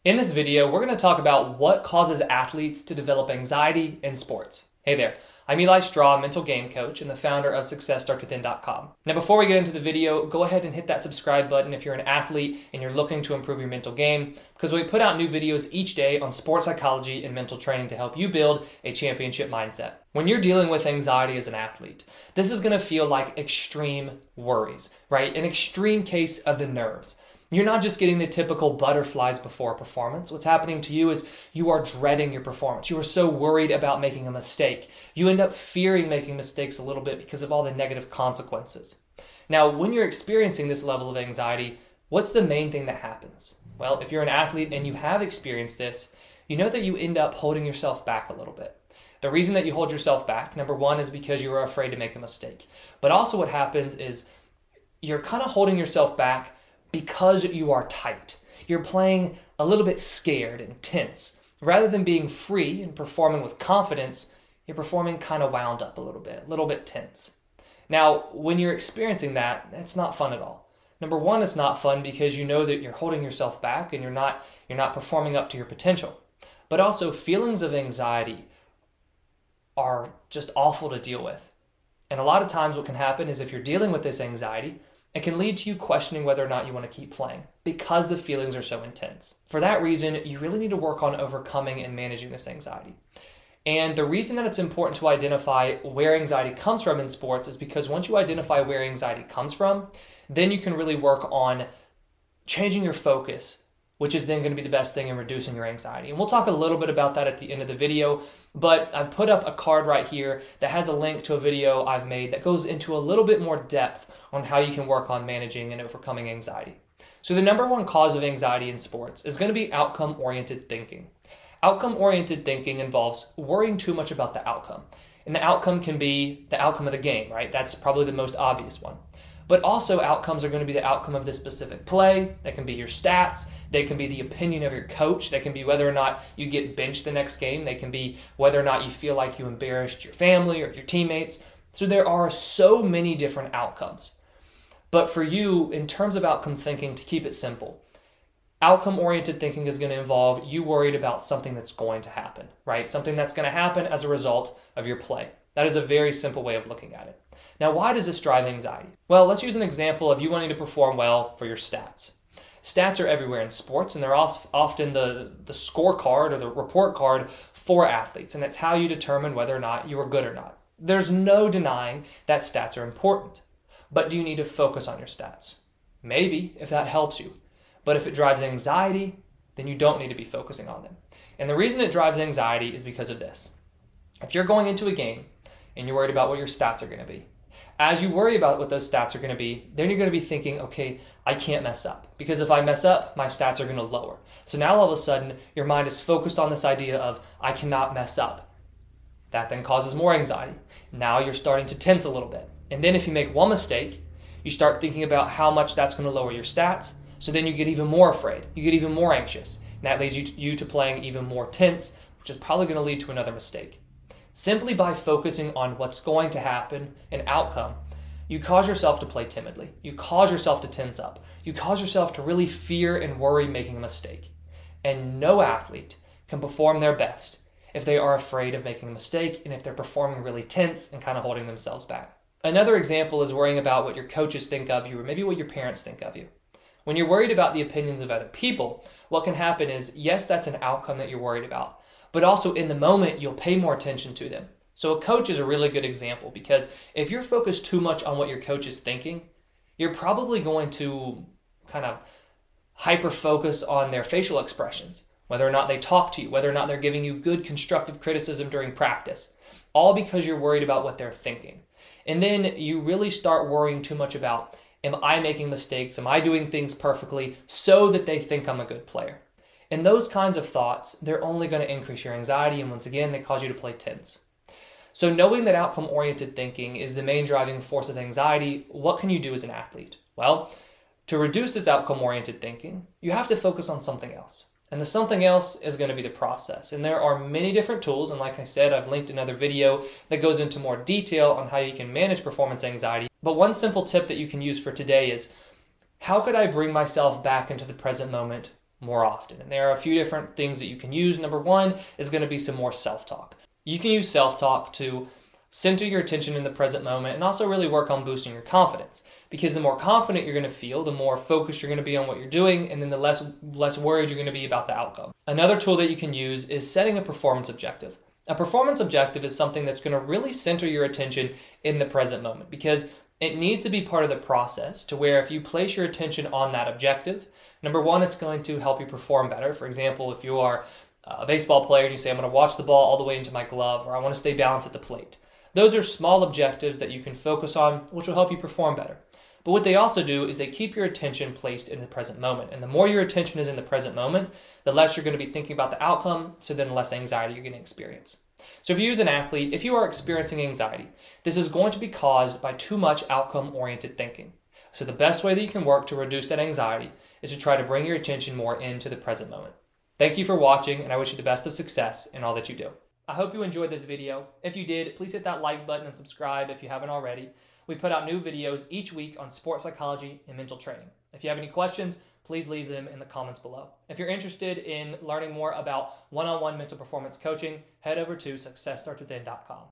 In this video, we're going to talk about what causes athletes to develop anxiety in sports. Hey there, I'm Eli Straw, mental game coach and the founder of SuccessStartsWithin.com. Now before we get into the video, go ahead and hit that subscribe button if you're an athlete and you're looking to improve your mental game, because we put out new videos each day on sports psychology and mental training to help you build a championship mindset. When you're dealing with anxiety as an athlete, this is going to feel like extreme worries, right? An extreme case of the nerves. You're not just getting the typical butterflies before a performance. What's happening to you is you are dreading your performance. You are so worried about making a mistake. You end up fearing making mistakes a little bit because of all the negative consequences. Now, when you're experiencing this level of anxiety, what's the main thing that happens? Well, if you're an athlete and you have experienced this, you know that you end up holding yourself back a little bit. The reason that you hold yourself back, number one, is because you are afraid to make a mistake. But also what happens is you're kind of holding yourself back because you are tight. You're playing a little bit scared and tense. Rather than being free and performing with confidence, you're performing kind of wound up a little bit tense. Now, when you're experiencing that, it's not fun at all. Number one, it's not fun because you know that you're holding yourself back and you're not performing up to your potential. But also, feelings of anxiety are just awful to deal with. And a lot of times what can happen is if you're dealing with this anxiety, it can lead to you questioning whether or not you want to keep playing because the feelings are so intense. For that reason, you really need to work on overcoming and managing this anxiety. And the reason that it's important to identify where anxiety comes from in sports is because once you identify where anxiety comes from, then you can really work on changing your focus, which is then going to be the best thing in reducing your anxiety. And we'll talk a little bit about that at the end of the video, but I've put up a card right here that has a link to a video I've made that goes into a little bit more depth on how you can work on managing and overcoming anxiety. So the number one cause of anxiety in sports is going to be outcome-oriented thinking. Outcome-oriented thinking involves worrying too much about the outcome. And the outcome can be the outcome of the game, right? That's probably the most obvious one. But also outcomes are going to be the outcome of this specific play. That can be your stats. They can be the opinion of your coach. That can be whether or not you get benched the next game. They can be whether or not you feel like you embarrassed your family or your teammates. So there are so many different outcomes. But for you, in terms of outcome thinking, to keep it simple, outcome-oriented thinking is going to involve you worried about something that's going to happen, right? Something that's going to happen as a result of your play. That is a very simple way of looking at it. Now, why does this drive anxiety? Well, let's use an example of you wanting to perform well for your stats. Stats are everywhere in sports, and they're often the scorecard or the report card for athletes, and it's how you determine whether or not you are good or not. There's no denying that stats are important, but do you need to focus on your stats? Maybe, if that helps you. But if it drives anxiety, then you don't need to be focusing on them. And the reason it drives anxiety is because of this. If you're going into a game and you're worried about what your stats are going to be, as you worry about what those stats are going to be, then you're going to be thinking, okay, I can't mess up. Because if I mess up, my stats are going to lower. So now all of a sudden, your mind is focused on this idea of, I cannot mess up. That then causes more anxiety. Now you're starting to tense a little bit. And then if you make one mistake, you start thinking about how much that's going to lower your stats. So then you get even more afraid. You get even more anxious. And that leads you to playing even more tense, which is probably going to lead to another mistake. Simply by focusing on what's going to happen, an outcome, you cause yourself to play timidly. You cause yourself to tense up. You cause yourself to really fear and worry making a mistake. And no athlete can perform their best if they are afraid of making a mistake and if they're performing really tense and kind of holding themselves back. Another example is worrying about what your coaches think of you or maybe what your parents think of you. When you're worried about the opinions of other people, what can happen is, yes, that's an outcome that you're worried about. But also in the moment, you'll pay more attention to them. So a coach is a really good example because if you're focused too much on what your coach is thinking, you're probably going to kind of hyper-focus on their facial expressions, whether or not they talk to you, whether or not they're giving you good constructive criticism during practice, all because you're worried about what they're thinking. And then you really start worrying too much about, am I making mistakes? Am I doing things perfectly so that they think I'm a good player? And those kinds of thoughts, they're only going to increase your anxiety, and once again, they cause you to play tense. So knowing that outcome-oriented thinking is the main driving force of anxiety, what can you do as an athlete? Well, to reduce this outcome-oriented thinking, you have to focus on something else. And the something else is going to be the process. And there are many different tools, and like I said, I've linked another video that goes into more detail on how you can manage performance anxiety. But one simple tip that you can use for today is, how could I bring myself back into the present moment more often. And there are a few different things that you can use. Number one is going to be some more self-talk. You can use self-talk to center your attention in the present moment and also really work on boosting your confidence. Because the more confident you're going to feel, the more focused you're going to be on what you're doing, and then the less worried you're going to be about the outcome. Another tool that you can use is setting a performance objective. A performance objective is something that's going to really center your attention in the present moment, because it needs to be part of the process to where if you place your attention on that objective, number one, it's going to help you perform better. For example, if you are a baseball player and you say, I'm going to watch the ball all the way into my glove, or I want to stay balanced at the plate. Those are small objectives that you can focus on, which will help you perform better. But what they also do is they keep your attention placed in the present moment. And the more your attention is in the present moment, the less you're going to be thinking about the outcome, so then the less anxiety you're going to experience. So if you as an athlete, if you are experiencing anxiety, this is going to be caused by too much outcome-oriented thinking. So the best way that you can work to reduce that anxiety is to try to bring your attention more into the present moment. Thank you for watching, and I wish you the best of success in all that you do. I hope you enjoyed this video. If you did, please hit that like button and subscribe if you haven't already. We put out new videos each week on sports psychology and mental training. If you have any questions, please leave them in the comments below. If you're interested in learning more about one-on-one mental performance coaching, head over to successstartswithin.com.